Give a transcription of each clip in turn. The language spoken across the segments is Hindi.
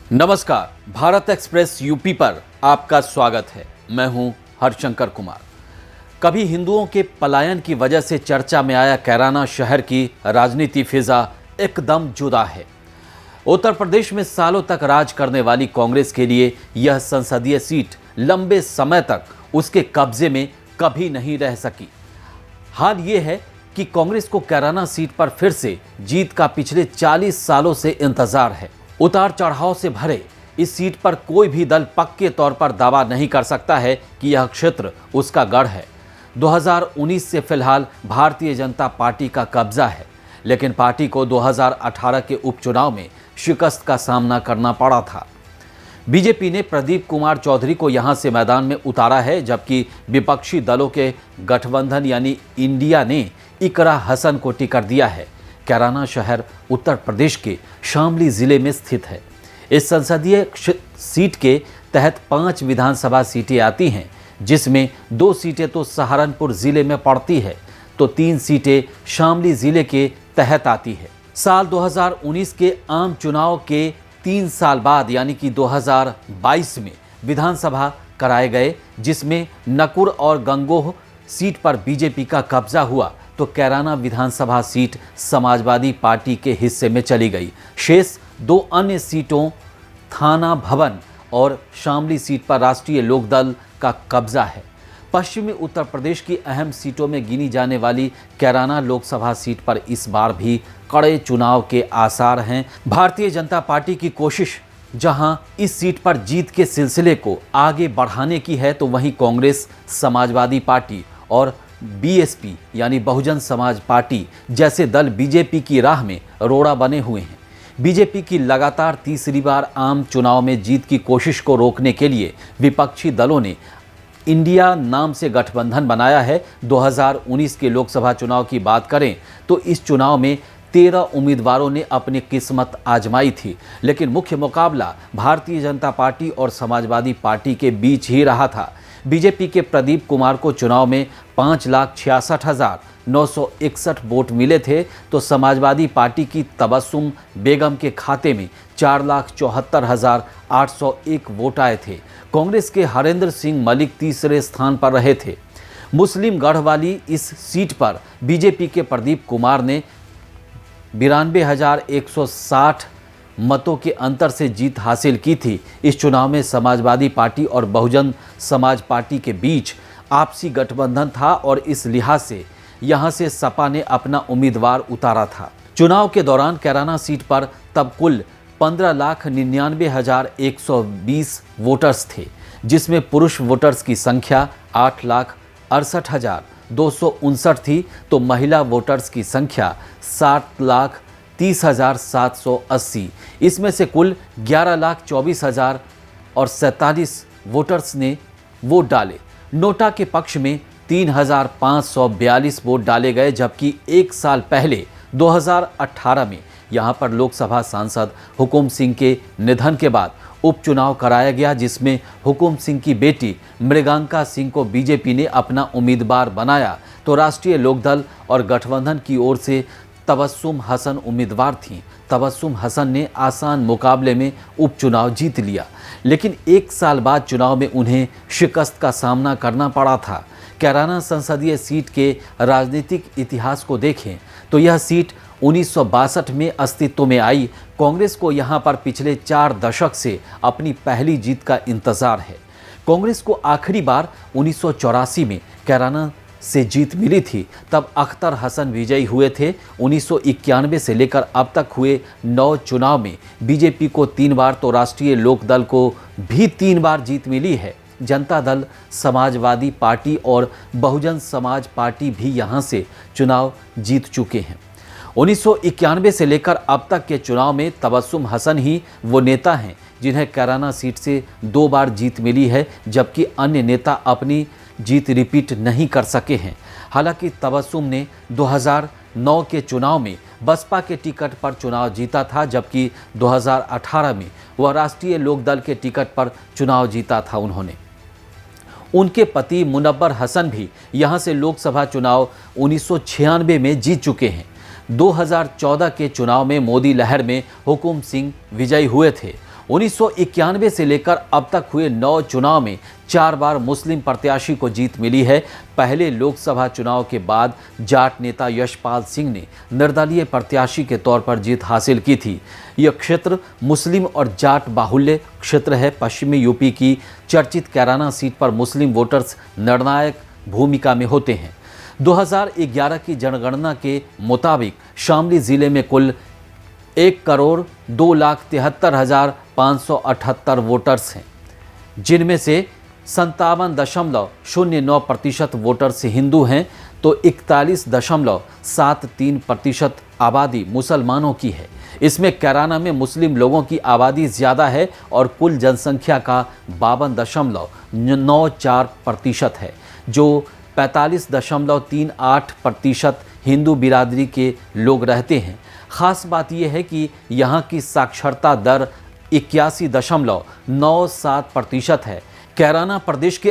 नमस्कार, भारत एक्सप्रेस यूपी पर आपका स्वागत है। मैं हूं हरशंकर कुमार। कभी हिंदुओं के पलायन की वजह से चर्चा में आया कैराना शहर की राजनीति फिजा एकदम जुदा है। उत्तर प्रदेश में सालों तक राज करने वाली कांग्रेस के लिए यह संसदीय सीट लंबे समय तक उसके कब्जे में कभी नहीं रह सकी। हाल ये है कि कांग्रेस को कैराना सीट पर फिर से जीत का पिछले 40 सालों से इंतजार है। उतार चढ़ाव से भरे इस सीट पर कोई भी दल पक्के तौर पर दावा नहीं कर सकता है कि यह क्षेत्र उसका गढ़ है। 2019 से फिलहाल भारतीय जनता पार्टी का कब्जा है, लेकिन पार्टी को 2018 के उपचुनाव में शिकस्त का सामना करना पड़ा था। बीजेपी ने प्रदीप कुमार चौधरी को यहां से मैदान में उतारा है, जबकि विपक्षी दलों के गठबंधन यानी इंडिया ने इकरा हसन को टिकट दिया है। कैराना शहर उत्तर प्रदेश के शामली जिले में स्थित है। इस संसदीय सीट के तहत 5 विधानसभा सीटें आती हैं, जिसमें 2 सीटें तो सहारनपुर जिले में पड़ती है, तो 3 सीटें शामली जिले के तहत आती है। साल 2019 के आम चुनाव के 3 साल बाद यानी कि 2022 में विधानसभा कराए गए, जिसमें नकुर और गंगोह सीट पर बीजेपी का कब्जा हुआ, तो कैराना विधानसभा सीट समाजवादी पार्टी के हिस्से में चली गई। शेष 2 अन्य सीटों थाना भवन और शामली सीट पर राष्ट्रीय लोकदल का कब्जा है। पश्चिमी उत्तर प्रदेश की अहम सीटों में गिनी जाने वाली कैराना लोकसभा सीट पर इस बार भी कड़े चुनाव के आसार हैं। भारतीय जनता पार्टी की कोशिश जहां इस सीट पर जीत के सिलसिले को आगे बढ़ाने की है, तो वहीं कांग्रेस, समाजवादी पार्टी और बीएसपी यानी बहुजन समाज पार्टी जैसे दल बीजेपी की राह में रोड़ा बने हुए हैं। बीजेपी की लगातार तीसरी बार आम चुनाव में जीत की कोशिश को रोकने के लिए विपक्षी दलों ने इंडिया नाम से गठबंधन बनाया है। 2019 के लोकसभा चुनाव की बात करें तो इस चुनाव में 13 उम्मीदवारों ने अपनी किस्मत आजमाई थी, लेकिन मुख्य मुकाबला भारतीय जनता पार्टी और समाजवादी पार्टी के बीच ही रहा था। बीजेपी के प्रदीप कुमार को चुनाव में 5,66,961 वोट मिले थे, तो समाजवादी पार्टी की तबस्सुम बेगम के खाते में 4,74,801 वोट आए थे। कांग्रेस के हरेंद्र सिंह मलिक तीसरे स्थान पर रहे थे। मुस्लिम गढ़ वाली इस सीट पर बीजेपी के प्रदीप कुमार ने 92,160 मतों के अंतर से जीत हासिल की थी। इस चुनाव में समाजवादी पार्टी और बहुजन समाज पार्टी के बीच आपसी गठबंधन था और इस लिहाज से यहां से सपा ने अपना उम्मीदवार उतारा था। चुनाव के दौरान कैराना सीट पर तब कुल 15,99,120 वोटर्स थे, जिसमें पुरुष वोटर्स की संख्या 8,68,259 थी, तो महिला वोटर्स की संख्या 7,30,780। इसमें से कुल 11,24,047 वोटर्स ने वोट डाले। नोटा के पक्ष में 3,542 वोट डाले गए, जबकि 1 साल पहले 2018 में यहां पर लोकसभा सांसद हुकुम सिंह के निधन के बाद उपचुनाव कराया गया, जिसमें हुकुम सिंह की बेटी मृगांका सिंह को बीजेपी ने अपना उम्मीदवार बनाया, तो राष्ट्रीय लोकदल और गठबंधन की ओर से तबस्सुम हसन उम्मीदवार थीं। तबस्सुम हसन ने आसान मुकाबले में उपचुनाव जीत लिया, लेकिन 1 साल बाद चुनाव में उन्हें शिकस्त का सामना करना पड़ा था। कैराना संसदीय सीट के राजनीतिक इतिहास को देखें तो यह सीट 1962 में अस्तित्व में आई। कांग्रेस को यहां पर पिछले 4 दशक से अपनी पहली जीत का इंतजार है। कांग्रेस को आखिरी बार 1984 में कैराना से जीत मिली थी, तब अख्तर हसन विजयी हुए थे। 1991 से लेकर अब तक हुए 9 चुनाव में बीजेपी को 3 बार, तो राष्ट्रीय लोकदल को भी 3 बार जीत मिली है। जनता दल, समाजवादी पार्टी और बहुजन समाज पार्टी भी यहां से चुनाव जीत चुके हैं। 1991 से लेकर अब तक के चुनाव में तबस्सुम हसन ही वो नेता हैं जिन्हें कैराना सीट से 2 बार जीत मिली है, जबकि अन्य नेता अपनी जीत रिपीट नहीं कर सके हैं। हालांकि तबस्सुम ने 2009 के चुनाव में बसपा के टिकट पर चुनाव जीता था, जबकि 2018 में वह राष्ट्रीय लोकदल के टिकट पर चुनाव जीता था उन्होंने। उनके पति मुनव्वर हसन भी यहां से लोकसभा चुनाव 1996 में जीत चुके हैं। 2014 के चुनाव में मोदी लहर में हुकुम सिंह विजयी हुए थे। 1991 से लेकर अब तक हुए 9 चुनाव में 4 बार मुस्लिम प्रत्याशी को जीत मिली है। पहले लोकसभा चुनाव के बाद जाट नेता यशपाल सिंह ने निर्दलीय प्रत्याशी के तौर पर जीत हासिल की थी। यह क्षेत्र मुस्लिम और जाट बाहुल्य क्षेत्र है। पश्चिमी यूपी की चर्चित कैराना सीट पर मुस्लिम वोटर्स निर्णायक भूमिका में होते हैं। 2011 की जनगणना के मुताबिक शामली जिले में कुल 1,02,73,578 वोटर्स हैं, जिनमें से 57.09% वोटर्स हिंदू हैं तो 41.73% आबादी मुसलमानों की है। इसमें कैराना में मुस्लिम लोगों की आबादी ज़्यादा है और कुल जनसंख्या का 52.94% है, जो 45.38% हिंदू बिरादरी के लोग रहते हैं। ख़ास बात यह है कि यहाँ की साक्षरता दर 81.97% है। कैराना प्रदेश के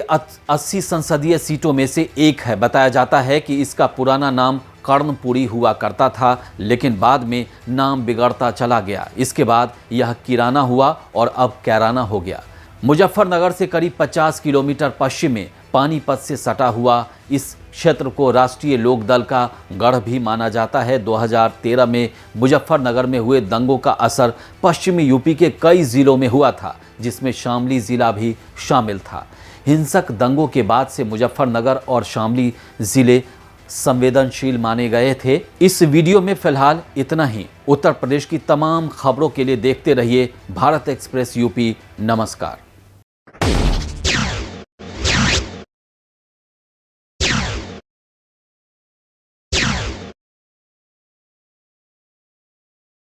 80 संसदीय सीटों में से एक है। बताया जाता है कि इसका पुराना नाम कर्णपुरी हुआ करता था, लेकिन बाद में नाम बिगड़ता चला गया। इसके बाद यह किराना हुआ और अब कैराना हो गया। मुजफ्फरनगर से करीब 50 किलोमीटर पश्चिम में पानीपत से सटा हुआ इस क्षेत्र को राष्ट्रीय लोकदल का गढ़ भी माना जाता है। 2013 में मुजफ्फरनगर में हुए दंगों का असर पश्चिमी यूपी के कई ज़िलों में हुआ था, जिसमें शामली ज़िला भी शामिल था। हिंसक दंगों के बाद से मुजफ्फरनगर और शामली ज़िले संवेदनशील माने गए थे। इस वीडियो में फिलहाल इतना ही। उत्तर प्रदेश की तमाम खबरों के लिए देखते रहिए भारत एक्सप्रेस यूपी। नमस्कार।